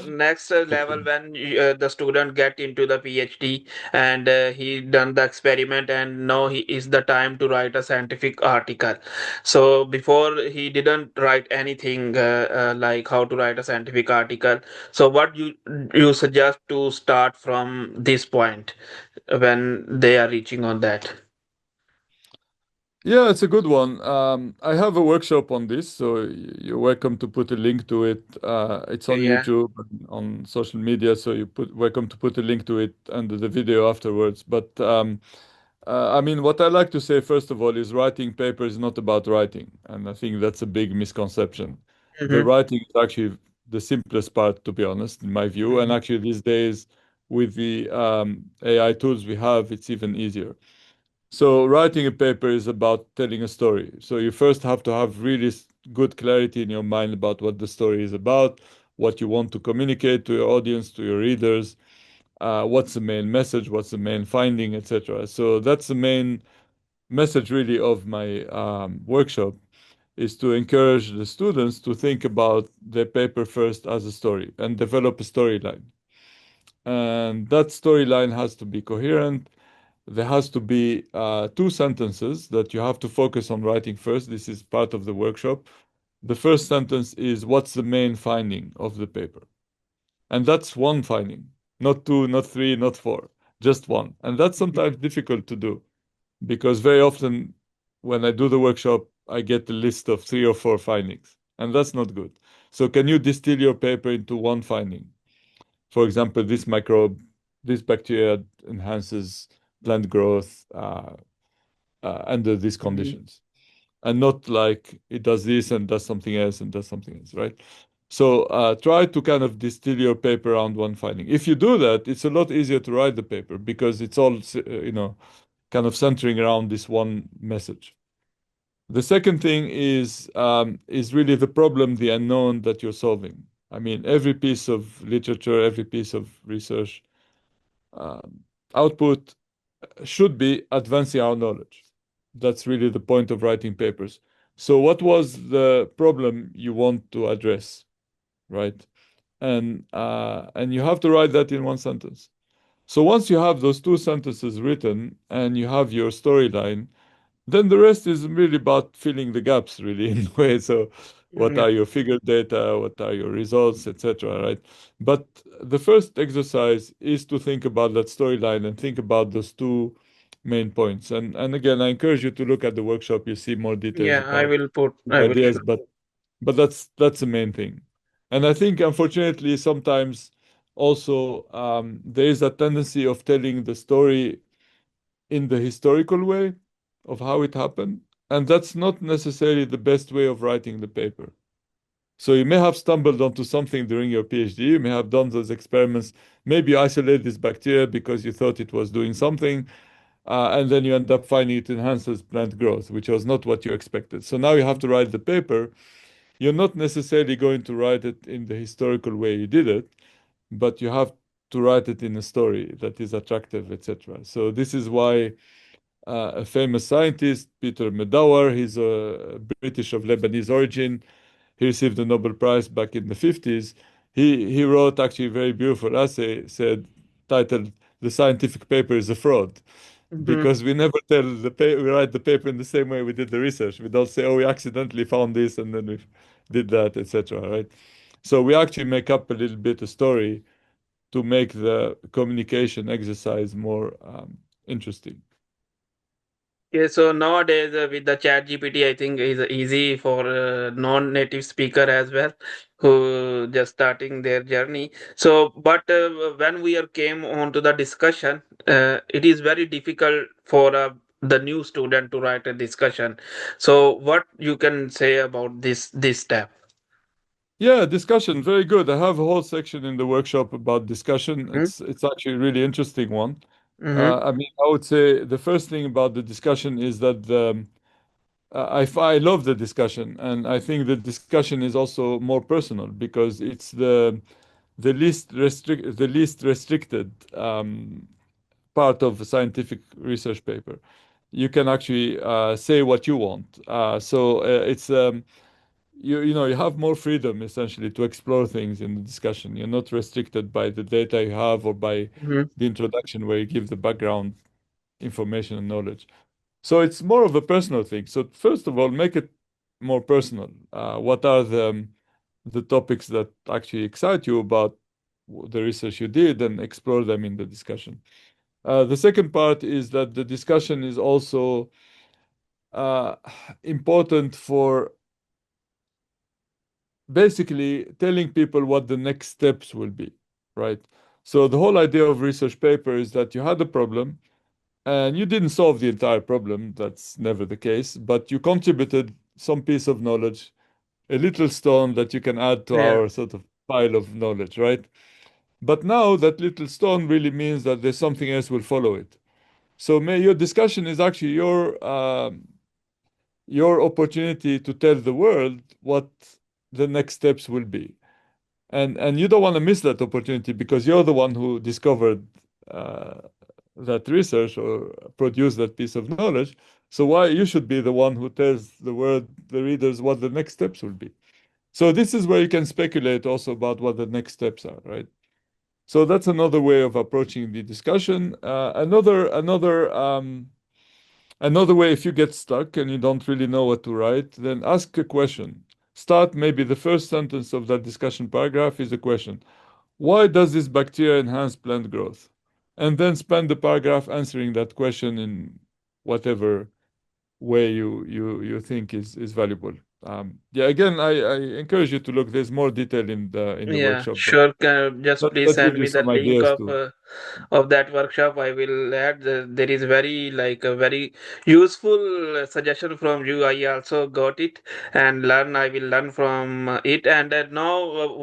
next level when the student get into the PhD and he done the experiment and now he is the time to write a scientific article. So before he didn't write anything like how to write a scientific article. So what you suggest to start from this point when they are reaching on that? Yeah, it's a good one. I have a workshop on this, so you're welcome to put a link to it. It's on Yeah. YouTube and on social media, so you put welcome to put a link to it under the video afterwards. But I mean, what I like to say first of all is writing paper is not about writing, and I think that's a big misconception. The Mm-hmm. writing is actually the simplest part, to be honest, in my view. And Mm-hmm. actually, these days with the AI tools we have, it's even easier. So writing a paper is about telling a story. So you first have to have really good clarity in your mind about what the story is about, what you want to communicate to your audience, to your readers, what's the main message, what's the main finding, etc. So that's the main message really of my workshop is to encourage the students to think about their paper first as a story and develop a storyline. And that storyline has to be coherent. There has to be two sentences that you have to focus on writing first. This is part of the workshop. The first sentence is what's the main finding of the paper? And that's one finding, not two, not three, not four, just one. And that's sometimes difficult to do because very often when I do the workshop, I get a list of three or four findings, and that's not good. So, can you distill your paper into one finding? For example, this microbe, this bacteria enhances plant growth under these Mm-hmm. conditions, and not like it does this and does something else and does something else, right? So try to kind of distill your paper around one finding. If you do that, it's a lot easier to write the paper because it's all, kind of centering around this one message. The second thing is really the problem, the unknown that you're solving. I mean, every piece of literature, every piece of research um, output should be advancing our knowledge. That's really the point of writing papers. So, what was the problem you want to address, right? And you have to write that in one sentence. So once you have those two sentences written and you have your storyline, then the rest is really about filling the gaps, really, in a way. So, what Yeah. are your figure data? What are your results, etc. Right? But the first exercise is to think about that storyline and think about those two main points. And again, I encourage you to look at the workshop. You see more details Yeah, I about will put. the I will. ideas, but that's the main thing. And I think, unfortunately, sometimes also there is a tendency of telling the story in the historical way of how it happened. And that's not necessarily the best way of writing the paper. So you may have stumbled onto something during your PhD. You may have done those experiments. Maybe you isolated this bacteria because you thought it was doing something, and then you end up finding it enhances plant growth, which was not what you expected. So now you have to write the paper. You're not necessarily going to write it in the historical way you did it, but you have to write it in a story that is attractive, etc. So this is why a famous scientist, Peter Medawar. He's a British of Lebanese origin. He received the Nobel Prize back in the 50s. He wrote actually a very beautiful essay, titled "The Scientific Paper is a Fraud," Mhm. because we never tell we write the paper in the same way we did the research. We don't say, "Oh, we accidentally found this and then we did that," etc. Right? So we actually make up a little bit a story to make the communication exercise more interesting. Okay, so nowadays with the chat GPT, I think is easy for non-native speaker as well, who just starting their journey. So, but when we are came on to the discussion, it is very difficult for the new student to write a discussion. So, what you can say about this step? Yeah, discussion, very good. I have a whole section in the workshop about discussion. Mm-hmm. It's actually a really interesting one. Mm-hmm. I mean, I would say the first thing about the discussion is that I love the discussion, and I think the discussion is also more personal because it's the least restricted part of a scientific research paper. You can actually say what you want. So it's you have more freedom essentially to explore things in the discussion. You're not restricted by the data you have or by Mhm. the introduction where you give the background information and knowledge. So it's more of a personal thing. So first of all, make it more personal. What are the topics that actually excite you about the research you did, and explore them in the discussion. The second part is that the discussion is also uh, important for basically telling people what the next steps will be, right? So the whole idea of research paper is that you had a problem and you didn't solve the entire problem. That's never the case, but you contributed some piece of knowledge, a little stone that you can add to Yeah, our sort of pile of knowledge, right? But now that little stone really means that there's something else will follow it. So your discussion is actually your opportunity to tell the world what the next steps will be. And you don't want to miss that opportunity because you're the one who discovered uh, that research or produced that piece of knowledge. So why you should be the one who tells the readers what the next steps will be. So this is where you can speculate also about what the next steps are, right? So that's another way of approaching the discussion. Another way, if you get stuck and you don't really know what to write, then ask a question. Start maybe the first sentence of that discussion paragraph is a question. Why does this bacteria enhance plant growth? And then spend the paragraph answering that question in whatever way you think is valuable. Yeah, again, I encourage you to look. There's more detail in the yeah, workshop, but sure. Just please that gives send you me the some link ideas too. of that workshop. I will add. There is very like a very useful suggestion from you. I also got it and learn. I will learn from it. And now,